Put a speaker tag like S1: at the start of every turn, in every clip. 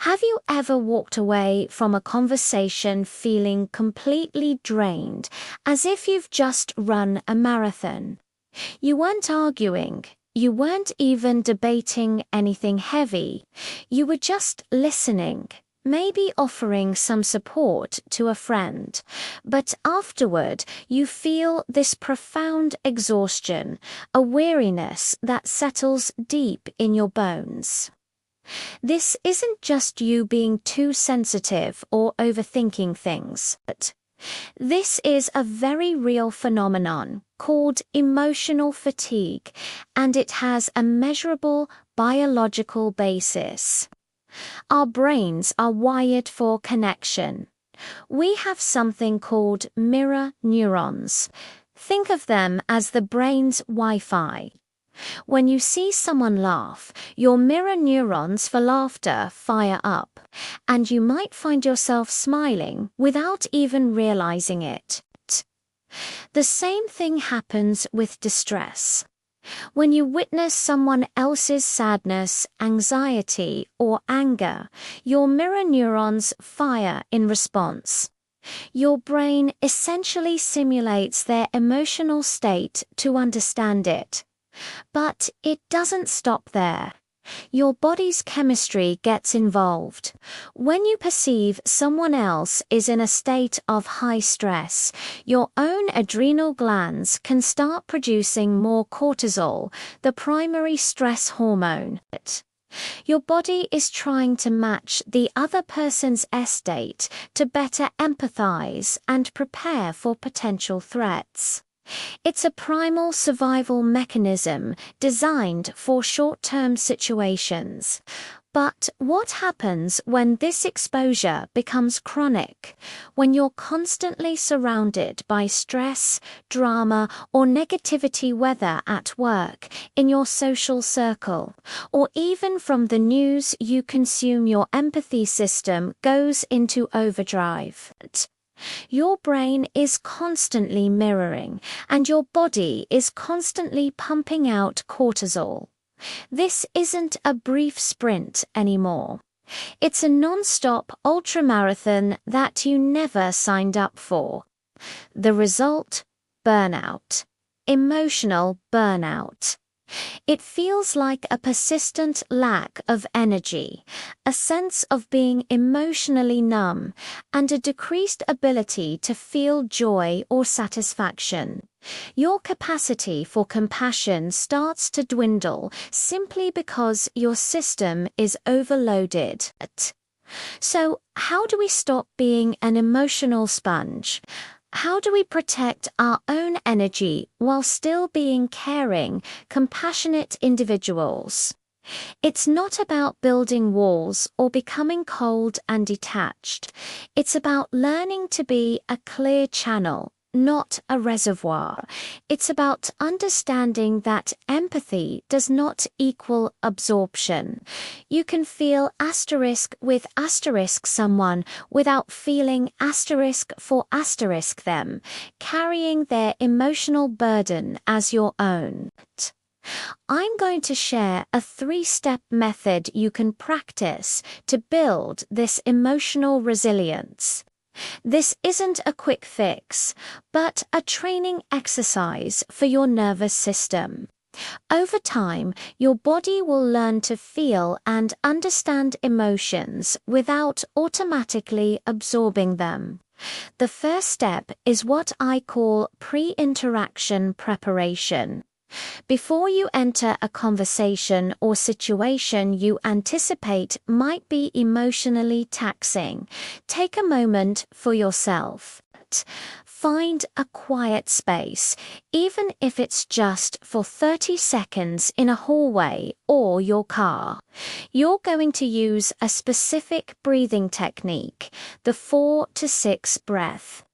S1: Have you ever walked away from a conversation feeling completely drained, as if you've just run a marathon? You weren't arguing, you weren't even debating anything heavy, you were just listening, maybe offering some support to a friend. But afterward, you feel this profound exhaustion, a weariness that settles deep in your bones. This isn't just you being too sensitive or overthinking things. This is a very real phenomenon called emotional fatigue, and it has a measurable biological basis. Our brains are wired for connection. We have something called mirror neurons. Think of them as the brain's Wi-Fi. When you see someone laugh, your mirror neurons for laughter fire up, and you might find yourself smiling without even realizing it. The same thing happens with distress. When you witness someone else's sadness, anxiety, or anger, your mirror neurons fire in response. Your brain essentially simulates their emotional state to understand it. But it doesn't stop there. Your body's chemistry gets involved. When you perceive someone else is in a state of high stress, your own adrenal glands can start producing more cortisol, the primary stress hormone. Your body is trying to match the other person's state to better empathize and prepare for potential threats. It's a primal survival mechanism designed for short-term situations. But what happens when this exposure becomes chronic? When you're constantly surrounded by stress, drama, or negativity, whether at work, in your social circle, or even from the news you consume, your empathy system goes into overdrive. Your brain is constantly mirroring, and your body is constantly pumping out cortisol. This isn't a brief sprint anymore. It's a non-stop ultramarathon that you never signed up for. The result? Burnout. Emotional burnout. It feels like a persistent lack of energy, a sense of being emotionally numb, and a decreased ability to feel joy or satisfaction. Your capacity for compassion starts to dwindle simply because your system is overloaded. So, how do we stop being an emotional sponge? How do we protect our own energy while still being caring, compassionate individuals? It's not about building walls or becoming cold and detached. It's about learning to be a clear channel, not a reservoir. It's about understanding that empathy does not equal absorption. You can feel with someone without feeling them, carrying their emotional burden as your own. I'm going to share a 3-step method you can practice to build this emotional resilience. This isn't a quick fix, but a training exercise for your nervous system. Over time, your body will learn to feel and understand emotions without automatically absorbing them. The first step is what I call pre-interaction preparation. Before you enter a conversation or situation you anticipate might be emotionally taxing, take a moment for yourself. Find a quiet space, even if it's just for 30 seconds in a hallway or your car. You're going to use a specific breathing technique, the 4 to 6 breath.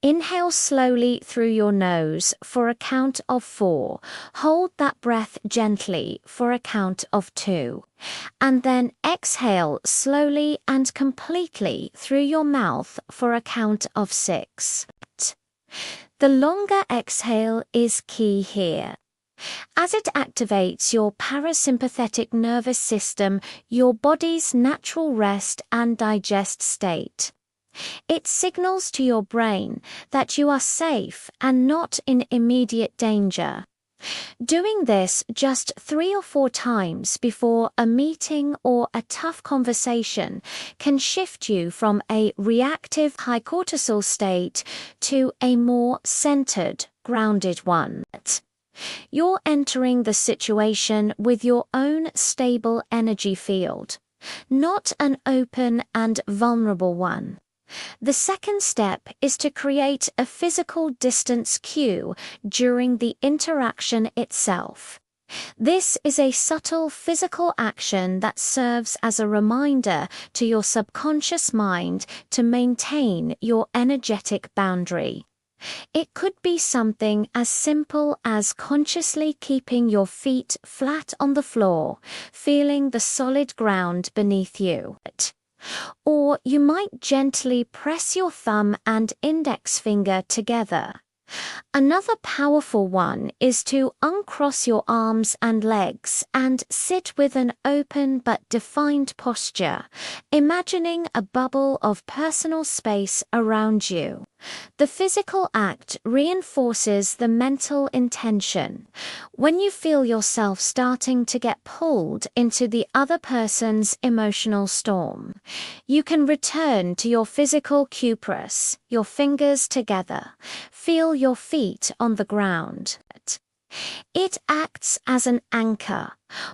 S1: Inhale slowly through your nose for a count of 4. Hold that breath gently for a count of 2. And then exhale slowly and completely through your mouth for a count of 6. The longer exhale is key here. as it activates your parasympathetic nervous system, your body's natural rest and digest state. It signals to your brain that you are safe and not in immediate danger. Doing this just 3 or 4 times before a meeting or a tough conversation can shift you from a reactive high cortisol state to a more centered, grounded one. You're entering the situation with your own stable energy field, not an open and vulnerable one. The second step is to create a physical distance cue during the interaction itself. This is a subtle physical action that serves as a reminder to your subconscious mind to maintain your energetic boundary. It could be something as simple as consciously keeping your feet flat on the floor, feeling the solid ground beneath you. Or you might gently press your thumb and index finger together. Another powerful one is to uncross your arms and legs and sit with an open but defined posture, imagining a bubble of personal space around you. The physical act reinforces the mental intention. When you feel yourself starting to get pulled into the other person's emotional storm, you can return to your physical cuprous, your fingers together, feel your feet on the ground. It acts as an anchor,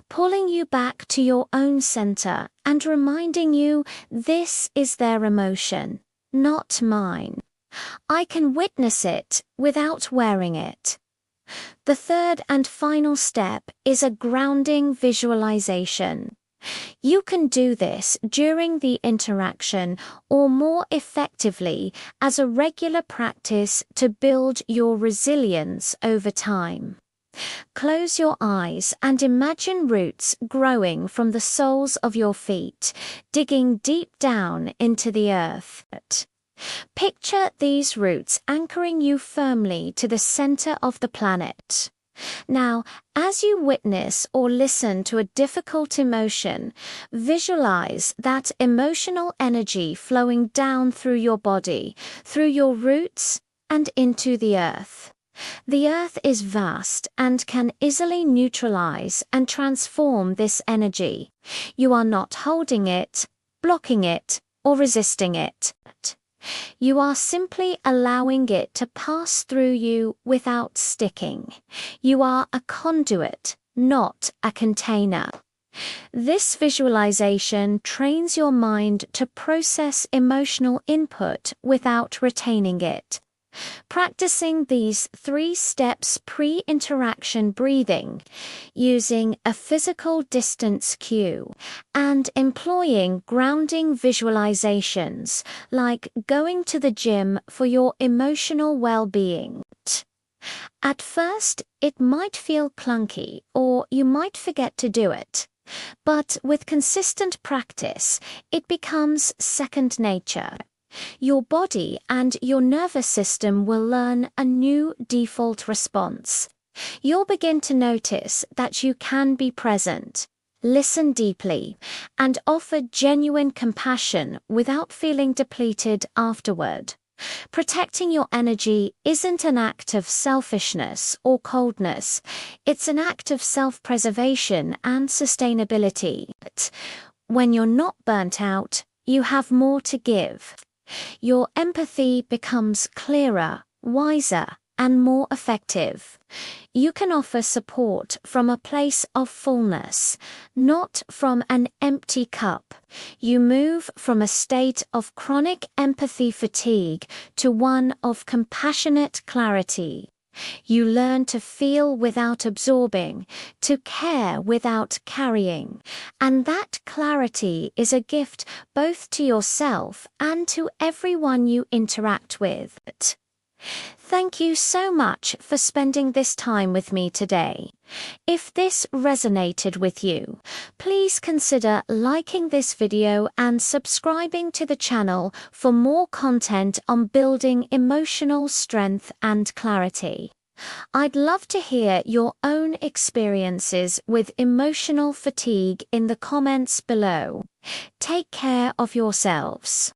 S1: pulling you back to your own center and reminding you this is their emotion, not mine. I can witness it without wearing it. The third and final step is a grounding visualization. You can do this during the interaction or more effectively as a regular practice to build your resilience over time. Close your eyes and imagine roots growing from the soles of your feet, digging deep down into the earth. Picture these roots anchoring you firmly to the center of the planet. Now, as you witness or listen to a difficult emotion, visualize that emotional energy flowing down through your body, through your roots, and into the earth. The earth is vast and can easily neutralize and transform this energy. You are not holding it, blocking it, or resisting it. You are simply allowing it to pass through you without sticking. You are a conduit, not a container. This visualization trains your mind to process emotional input without retaining it. Practicing these 3 steps pre-interaction breathing, using a physical distance cue, and employing grounding visualizations like going to the gym for your emotional well-being. At first, it might feel clunky or you might forget to do it, but with consistent practice, it becomes second nature. Your body and your nervous system will learn a new default response. You'll begin to notice that you can be present, listen deeply, and offer genuine compassion without feeling depleted afterward. Protecting your energy isn't an act of selfishness or coldness. It's an act of self-preservation and sustainability. When you're not burnt out, you have more to give. Your empathy becomes clearer, wiser, and more effective. You can offer support from a place of fullness, not from an empty cup. You move from a state of chronic empathy fatigue to one of compassionate clarity. You learn to feel without absorbing, to care without carrying, and that clarity is a gift both to yourself and to everyone you interact with. Thank you so much for spending this time with me today. If this resonated with you, please consider liking this video and subscribing to the channel for more content on building emotional strength and clarity. I'd love to hear your own experiences with emotional fatigue in the comments below. Take care of yourselves.